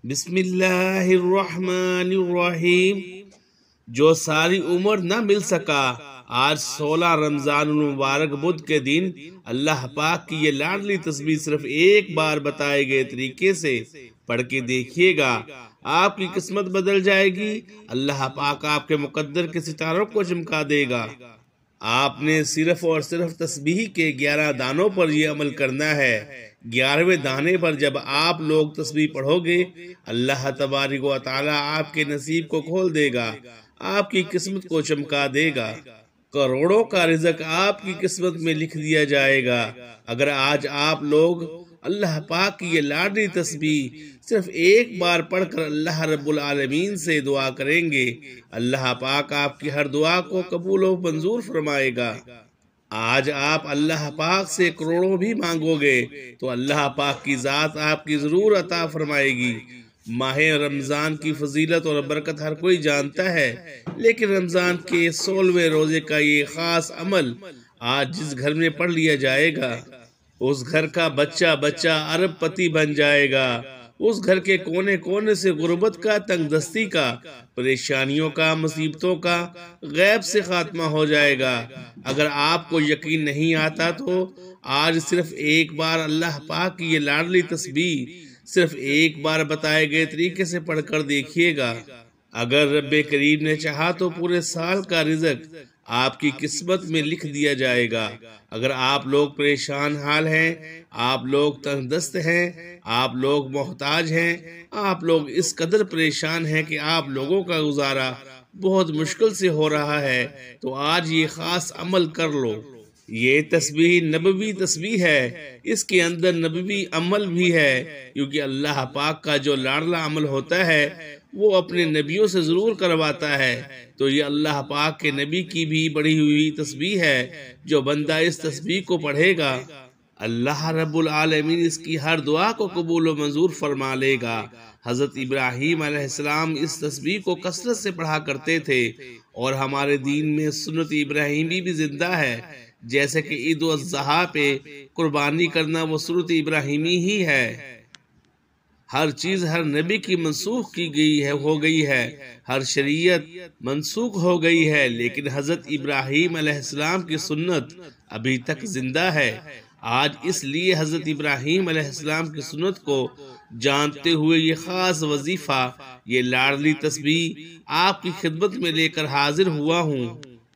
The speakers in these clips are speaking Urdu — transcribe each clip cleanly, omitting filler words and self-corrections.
بسم اللہ الرحمن الرحیم۔ جو ساری عمر نہ مل سکا، آج 16 رمضان المبارک بدھ کے دن اللہ پاک کی یہ لاڈلی تسبیح صرف ایک بار بتائے گئے طریقے سے پڑھ کے دیکھیے گا، آپ کی قسمت بدل جائے گی۔ اللہ پاک آپ کے مقدر کے ستاروں کو چمکا دے گا۔ آپ نے صرف اور صرف تسبیح کے 11 دانوں پر یہ عمل کرنا ہے۔ 11ویں دانے پر جب آپ لوگ تسبیح پڑھو گے، اللہ تبارک و تعالی آپ کے نصیب کو کھول دے گا، آپ کی قسمت کو چمکا دے گا۔ کروڑوں کا رزق آپ کی قسمت میں لکھ دیا جائے گا۔ اگر آج آپ لوگ اللہ پاک کی یہ لاڈلی تسبیح صرف ایک بار پڑھ کر اللہ رب العالمین سے دعا کریں گے، اللہ پاک آپ کی ہر دعا کو قبول و منظور فرمائے گا۔ آج آپ اللہ پاک سے کروڑوں بھی مانگو گے تو اللہ پاک کی ذات آپ کی ضرور عطا فرمائے گی۔ ماہ رمضان کی فضیلت اور برکت ہر کوئی جانتا ہے، لیکن رمضان کے 16ویں روزے کا یہ خاص عمل آج جس گھر میں پڑھ لیا جائے گا، اس گھر کا بچہ ارب پتی بن جائے گا۔ اس گھر کے کونے کونے سے غربت کا، تنگ دستی کا، پریشانیوں کا، مصیبتوں کا، غیب سے خاتمہ ہو جائے گا۔ اگر آپ کو یقین نہیں آتا تو آج صرف ایک بار اللہ پاک کی یہ لاڈلی تسبیح صرف ایک بار بتائے گئے طریقے سے پڑھ کر دیکھیے گا۔ اگر رب کریم نے چاہا تو پورے سال کا رزق آپ کی قسمت میں لکھ دیا جائے گا۔ اگر آپ لوگ پریشان حال ہیں، آپ لوگ تنگ دست ہیں، آپ لوگ محتاج ہیں، آپ لوگ اس قدر پریشان ہیں کہ آپ لوگوں کا گزارا بہت مشکل سے ہو رہا ہے، تو آج یہ خاص عمل کر لو۔ یہ تسبیح نبوی تسبیح ہے، اس کے اندر نبوی عمل بھی ہے، کیونکہ اللہ پاک کا جو لاڈلا عمل ہوتا ہے وہ اپنے نبیوں سے ضرور کرواتا ہے۔ تو یہ اللہ پاک کے نبی کی بھی بڑھی ہوئی تسبیح ہے۔ جو بندہ اس تسبیح کو پڑھے گا، اللہ رب العالمین اس کی ہر دعا کو قبول و منظور فرما لے گا۔ حضرت ابراہیم علیہ السلام اس تسبیح کو کثرت سے پڑھا کرتے تھے، اور ہمارے دین میں سنت ابراہیمی بھی زندہ ہے۔ جیسے کہ عید الاضحیٰ پہ قربانی کرنا وہ سنت ابراہیمی ہی ہے۔ ہر چیز ہر نبی کی منسوخ کی گئی ہے، ہو گئی ہے، ہر شریعت منسوخ ہو گئی ہے، لیکن حضرت ابراہیم علیہ السلام کی سنت ابھی تک زندہ ہے۔ آج اس لیے حضرت ابراہیم علیہ السلام کی سنت کو جانتے ہوئے یہ خاص وظیفہ، یہ لاڈلی تسبیح آپ کی خدمت میں لے کر حاضر ہوا ہوں۔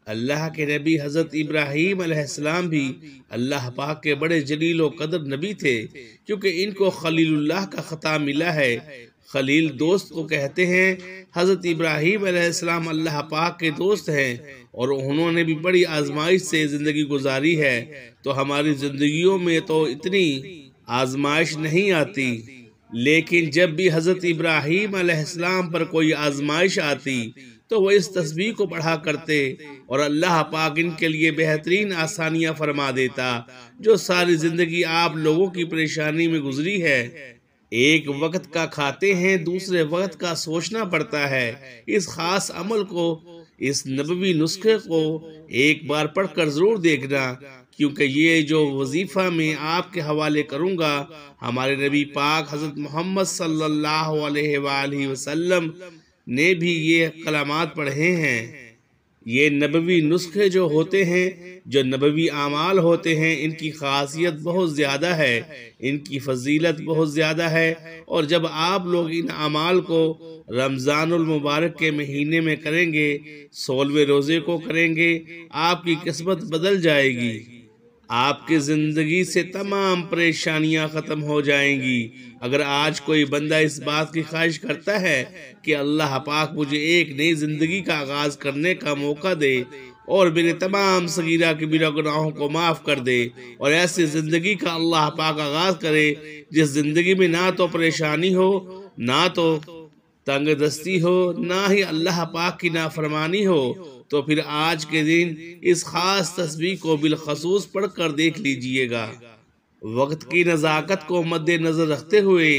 اللہ کے نبی حضرت ابراہیم علیہ السلام بھی اللہ پاک کے بڑے جلیل و قدر نبی تھے، کیونکہ ان کو خلیل اللہ کا خطاب ملا ہے۔ خلیل دوست کو کہتے ہیں۔ حضرت ابراہیم علیہ السلام اللہ پاک کے دوست ہیں، اور انہوں نے بھی بڑی آزمائش سے زندگی گزاری ہے۔ تو ہماری زندگیوں میں تو اتنی آزمائش نہیں آتی، لیکن جب بھی حضرت ابراہیم علیہ السلام پر کوئی آزمائش آتی تو وہ اس تسبیح کو پڑھا کرتے، اور اللہ پاک ان کے لیے بہترین آسانیاں فرما دیتا۔ جو ساری زندگی آپ لوگوں کی پریشانی میں گزری ہے، ایک وقت کا کھاتے ہیں، دوسرے وقت کا سوچنا پڑتا ہے۔ اس خاص عمل کو، اس نبوی نسخے کو ایک بار پڑھ کر ضرور دیکھنا، کیونکہ یہ جو وظیفہ میں آپ کے حوالے کروں گا، ہمارے نبی پاک حضرت محمد صلی اللہ علیہ وآلہ وسلم نے بھی یہ کلمات پڑھے ہیں۔ یہ نبوی نسخے جو ہوتے ہیں، جو نبوی اعمال ہوتے ہیں، ان کی خاصیت بہت زیادہ ہے، ان کی فضیلت بہت زیادہ ہے، اور جب آپ لوگ ان اعمال کو رمضان المبارک کے مہینے میں کریں گے، 16ویں روزے کو کریں گے، آپ کی قسمت بدل جائے گی۔ آپ کی زندگی سے تمام پریشانیاں ختم ہو جائیں گی۔ اگر آج کوئی بندہ اس بات کی خواہش کرتا ہے کہ اللہ پاک مجھے ایک نئی زندگی کا آغاز کرنے کا موقع دے، اور میرے تمام صغیرہ کبیرہ گناہوں کو معاف کر دے، اور ایسی زندگی کا اللہ پاک آغاز کرے جس زندگی میں نہ تو پریشانی ہو، نہ تو تنگ دستی ہو، نہ ہی اللہ پاک کی نافرمانی ہو، تو پھر آج کے دن اس خاص تسبیح کو بالخصوص پڑھ کر دیکھ لیجئے گا۔ وقت کی نزاکت کو مد نظر رکھتے ہوئے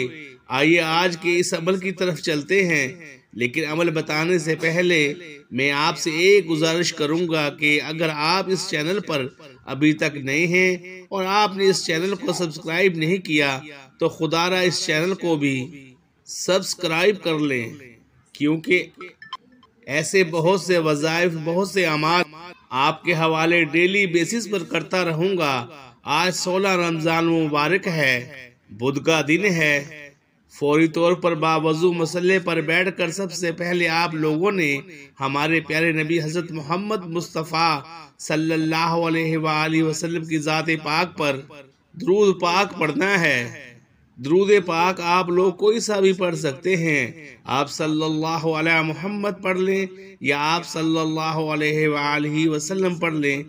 آئیے آج کے اس عمل کی طرف چلتے ہیں، لیکن عمل بتانے سے پہلے میں آپ سے ایک گزارش کروں گا کہ اگر آپ اس چینل پر ابھی تک نئے ہیں اور آپ نے اس چینل کو سبسکرائب نہیں کیا تو خدا را اس چینل کو بھی سبسکرائب کر لیں، کیونکہ ایسے بہت سے وظائف، بہت سے اعمال آپ کے حوالے ڈیلی بیسس پر کرتا رہوں گا۔ آج 16 رمضان مبارک ہے، بدھ کا دن ہے۔ فوری طور پر باوضو مسلح پر بیٹھ کر سب سے پہلے آپ لوگوں نے ہمارے پیارے نبی حضرت محمد مصطفیٰ صلی اللہ علیہ وآلہ وسلم کی ذات پاک پر درود پاک پڑھنا ہے۔ درود پاک آپ لوگ کوئی سا بھی پڑھ سکتے ہیں۔ آپ صلی اللہ علیہ محمد پڑھ لیں، یا آپ صلی اللہ علیہ وآلہ وسلم پڑھ لیں،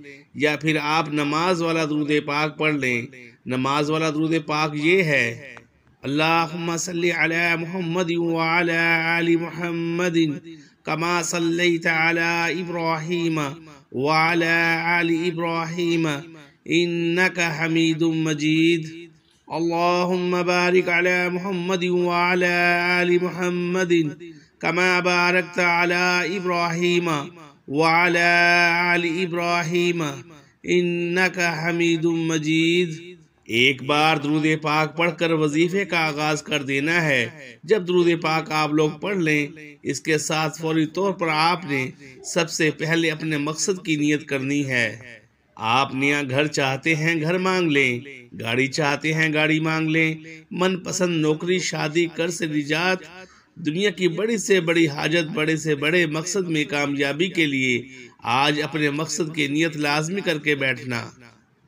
یا پھر آپ نماز والا درود پاک پڑھ لیں۔ نماز والا درود پاک یہ ہے: اللہم صلی علی محمد وعلی آل محمد کما صلیت علی ابراہیم وعلی آل ابراہیم انک حمید مجید۔ اللہم بارک علی محمد وعلی آل محمد کما بارکت علی ابراہیم وعلی آل ابراہیم انک حمید مجید۔ ایک بار درود پاک پڑھ کر وظیفے کا آغاز کر دینا ہے۔ جب درود پاک آپ لوگ پڑھ لیں، اس کے ساتھ فوری طور پر آپ نے سب سے پہلے اپنے مقصد کی نیت کرنی ہے۔ آپ نیا گھر چاہتے ہیں، گھر مانگ لیں۔ گاڑی چاہتے ہیں، گاڑی مانگ لیں۔ من پسند نوکری، شادی، قرض سے نجات، دنیا کی بڑی سے بڑی حاجت، بڑے سے بڑے مقصد میں کامیابی کے لیے آج اپنے مقصد کی نیت لازمی کر کے بیٹھنا،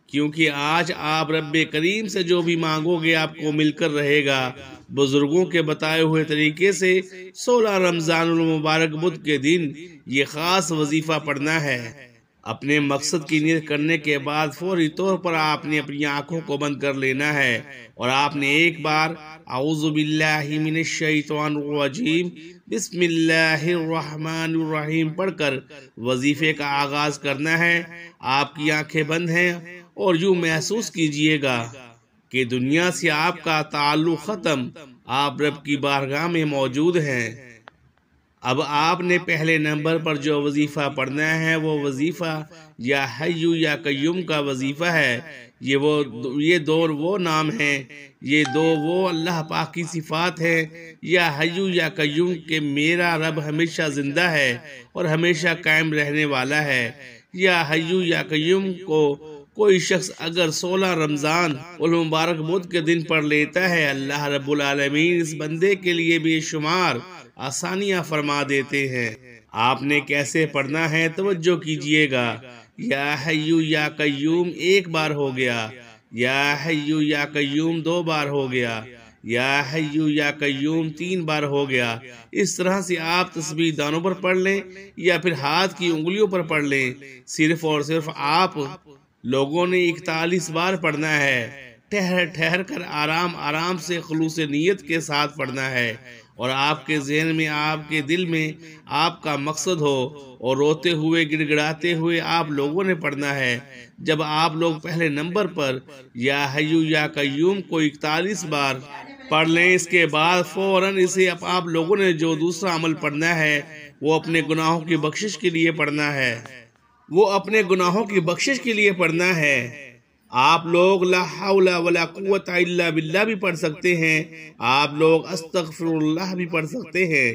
کیونکہ آج آپ رب کریم سے جو بھی مانگو گے آپ کو مل کر رہے گا۔ بزرگوں کے بتائے ہوئے طریقے سے 16 رمضان المبارک بدھ کے دن یہ خاص وظیفہ پڑھنا ہے۔ اپنے مقصد کی نیت کرنے کے بعد فوری طور پر آپ نے اپنی آنکھوں کو بند کر لینا ہے، اور آپ نے ایک بار اعوذ باللہ من الشیطان الرجیم بسم اللہ الرحمن الرحیم پڑھ کر وظیفے کا آغاز کرنا ہے۔ آپ کی آنکھیں بند ہیں، اور یوں محسوس کیجئے گا کہ دنیا سے آپ کا تعلق ختم، آپ رب کی بارگاہ میں موجود ہیں۔ اب آپ نے پہلے نمبر پر جو وظیفہ پڑھنا ہے وہ وظیفہ یا حیو یا قیوم کا وظیفہ ہے۔ یہ دو وہ نام ہیں، یہ دو وہ اللہ پاک کی صفات ہیں، یا حیو یا قیوم کہ میرا رب ہمیشہ زندہ ہے اور ہمیشہ قائم رہنے والا ہے۔ یا حیو یا قیوم کو کوئی شخص اگر 16 رمضان المبارک بدھ کے دن پڑھ لیتا ہے، اللہ رب العالمین اس بندے کے لیے بے شمار آسانیاں فرما دیتے ہیں۔ آپ نے کیسے پڑھنا ہے توجہ کیجئے گا۔ یا حیو یا قیوم ایک بار ہو گیا، یا حیو یا قیوم 2 بار ہو گیا، یا حیو یا قیوم 3 بار ہو گیا۔ اس طرح سے آپ تسبیح دانوں پر پڑھ لیں یا پھر ہاتھ کی انگلیوں پر پڑھ لیں۔ صرف اور صرف آپ لوگوں نے 41 بار پڑھنا ہے۔ ٹھہر ٹھہر کر آرام آرام سے خلوص نیت کے ساتھ پڑھنا ہے، اور آپ کے ذہن میں، آپ کے دل میں آپ کا مقصد ہو، اور روتے ہوئے گڑ گڑاتے ہوئے آپ لوگوں نے پڑھنا ہے۔ جب آپ لوگ پہلے نمبر پر یا حیو یا قیوم کو 41 بار پڑھ لیں، اس کے بعد فوراً اسے آپ لوگوں نے جو دوسرا عمل پڑھنا ہے وہ اپنے گناہوں کی بخشش کے لیے پڑھنا ہے۔ وہ اپنے گناہوں کی بخشش کے لیے پڑھنا ہے۔ آپ لوگ لا حول ولا قوت الا باللہ بھی پڑھ سکتے ہیں، آپ لوگ استغفر اللہ بھی پڑھ سکتے ہیں،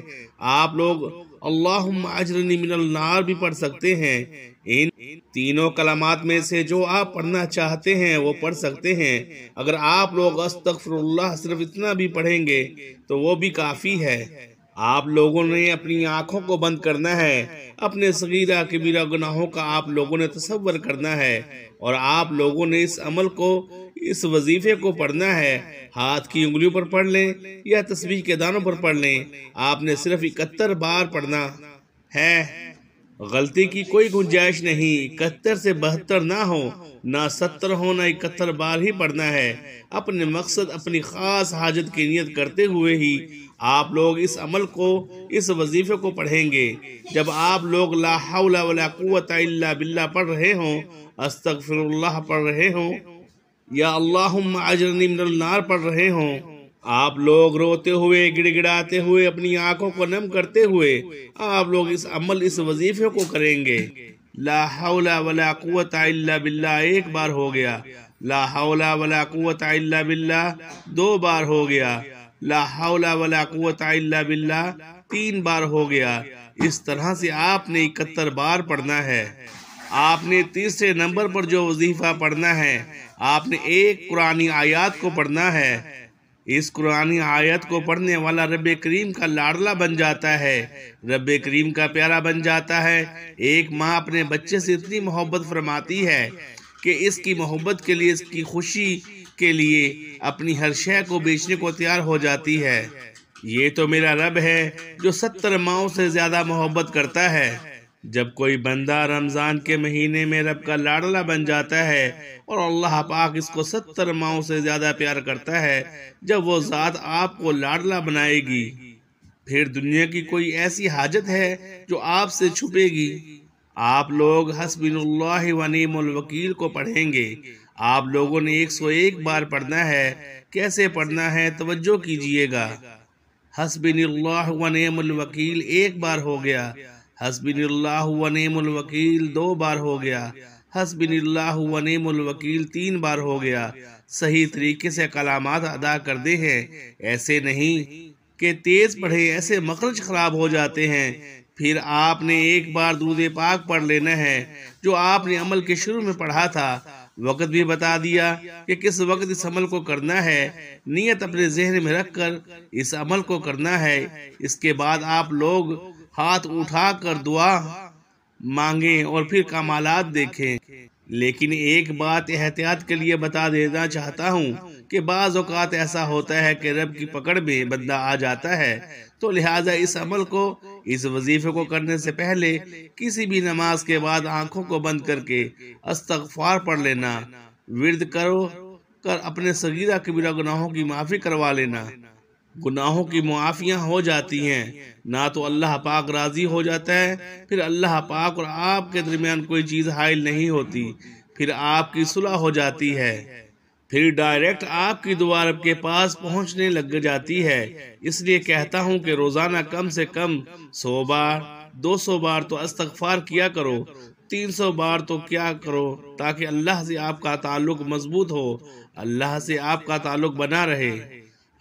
آپ لوگ اللہم اجرنی من النار بھی پڑھ سکتے ہیں۔ ان تینوں کلمات میں سے جو آپ پڑھنا چاہتے ہیں وہ پڑھ سکتے ہیں۔ اگر آپ لوگ استغفر اللہ صرف اتنا بھی پڑھیں گے تو وہ بھی کافی ہے۔ آپ لوگوں نے اپنی آنکھوں کو بند کرنا ہے، اپنے صغیرہ کبیرہ گناہوں کا آپ لوگوں نے تصور کرنا ہے، اور آپ لوگوں نے اس عمل کو، اس وظیفے کو پڑھنا ہے۔ ہاتھ کی انگلیوں پر پڑھ لیں یا تسبیح کے دانوں پر پڑھ لیں۔ آپ نے صرف 71 بار پڑھنا ہے، غلطی کی کوئی گنجائش نہیں۔ 71 سے 72 نہ ہو، نہ 70 ہو، نہ 71 بار ہی پڑھنا ہے۔ اپنے مقصد، اپنی خاص حاجت کی نیت کرتے ہوئے ہی آپ لوگ اس عمل کو، اس وظیفے کو پڑھیں گے۔ جب آپ لوگ لا حول ولا قوت الا باللہ پڑھ رہے ہوں، استغفر اللہ پڑھ رہے ہوں، یا اللہم اجرنی من النار پڑھ رہے ہوں، آپ لوگ روتے ہوئے، گڑ گڑاتے ہوئے، اپنی آنکھوں کو نم کرتے ہوئے آپ لوگ اس عمل، اس وظیفے کو کریں گے۔ لا حول ولا قوت الا باللہ 1 بار ہو گیا، لا حول ولا قوت الا باللہ 2 بار ہو گیا، لا حول ولا قوت الا باللہ 3 بار ہو گیا۔ اس طرح سے آپ نے 71 بار پڑھنا ہے۔ آپ نے تیسرے نمبر پر جو وظیفہ پڑھنا ہے، آپ نے ایک قرآنی آیات کو پڑھنا ہے۔ اس قرآنی آیت کو پڑھنے والا رب کریم کا لاڈلا بن جاتا ہے، رب کریم کا پیارا بن جاتا ہے۔ ایک ماں اپنے بچے سے اتنی محبت فرماتی ہے کہ اس کی محبت کے لیے، اس کی خوشی کے لیے اپنی ہر شے کو بیچنے کو تیار ہو جاتی ہے۔ یہ تو میرا رب ہے جو 70 ماؤں سے زیادہ محبت کرتا ہے۔ جب کوئی بندہ رمضان کے مہینے میں رب کا لاڈلا بن جاتا ہے اور اللہ پاک اس کو 70 ماؤں سے زیادہ پیار کرتا ہے، جب وہ ذات آپ کو لاڈلا بنائے گی، پھر دنیا کی کوئی ایسی حاجت ہے جو آپ سے چھپے گی؟ آپ لوگ حسبنا اللہ و نعم الوکیل کو پڑھیں گے۔ آپ لوگوں نے 101 بار پڑھنا ہے۔ کیسے پڑھنا ہے توجہ کیجئے گا۔ حسبنا اللہ و نعم الوکیل 1 بار ہو گیا، حسبنا اللہ و نعم الوکیل 2 بار ہو گیا، حسبنا اللہ و نعم الوکیل 3 بار ہو گیا۔ صحیح طریقے سے کلمات ادا کرتے ہیں، ایسے نہیں کہ تیز پڑھے، ایسے مخرج خراب ہو جاتے ہیں۔ پھر آپ نے 1 بار درود پاک پڑھ لینا ہے جو آپ نے عمل کے شروع میں پڑھا تھا۔ وقت بھی بتا دیا کہ کس وقت اس عمل کو کرنا ہے، نیت اپنے ذہن میں رکھ کر اس عمل کو کرنا ہے۔ اس کے بعد آپ لوگ ہاتھ اٹھا کر دعا مانگیں اور پھر کمالات دیکھیں۔ لیکن ایک بات احتیاط کے لیے بتا دینا چاہتا ہوں کہ بعض اوقات ایسا ہوتا ہے کہ رب کی پکڑ میں بندہ آ جاتا ہے، تو لہٰذا اس عمل کو، اس وظیفے کو کرنے سے پہلے کسی بھی نماز کے بعد آنکھوں کو بند کر کے استغفار پڑھ لینا، ورد کرو کر اپنے صغیرہ کبیرہ گناہوں کی معافی کروا لینا۔ گناہوں کی معافیاں ہو جاتی ہیں، نہ تو اللہ پاک راضی ہو جاتا ہے، پھر اللہ پاک اور آپ کے درمیان کوئی چیز حائل نہیں ہوتی، پھر آپ کی صلح ہو جاتی ہے، پھر ڈائریکٹ آپ کی دعا رب کے پاس پہنچنے لگ جاتی ہے۔ اس لیے کہتا ہوں کہ روزانہ کم سے کم 100 بار 200 بار تو استغفار کیا کرو، 300 بار تو کیا کرو، تاکہ اللہ سے آپ کا تعلق مضبوط ہو، اللہ سے آپ کا تعلق بنا رہے۔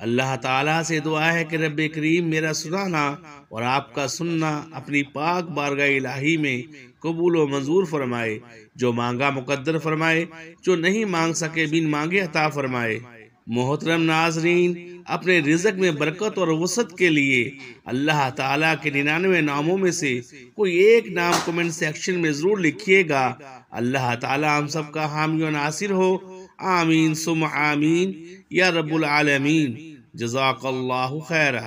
اللہ تعالیٰ سے دعا ہے کہ رب کریم میرا سنانا اور آپ کا سننا اپنی پاک بارگاہ الہی میں قبول و منظور فرمائے، جو مانگا مقدر فرمائے، جو نہیں مانگ سکے بن مانگے عطا فرمائے۔ محترم ناظرین، اپنے رزق میں برکت اور وسعت کے لیے اللہ تعالیٰ کے 99 ناموں میں سے کوئی ایک نام کمنٹ سیکشن میں ضرور لکھیے گا۔ اللہ تعالیٰ ہم سب کا حامی و ناصر ہو، آمین ثم آمین یا رب العالمین۔ جزاک اللہ خیرہ۔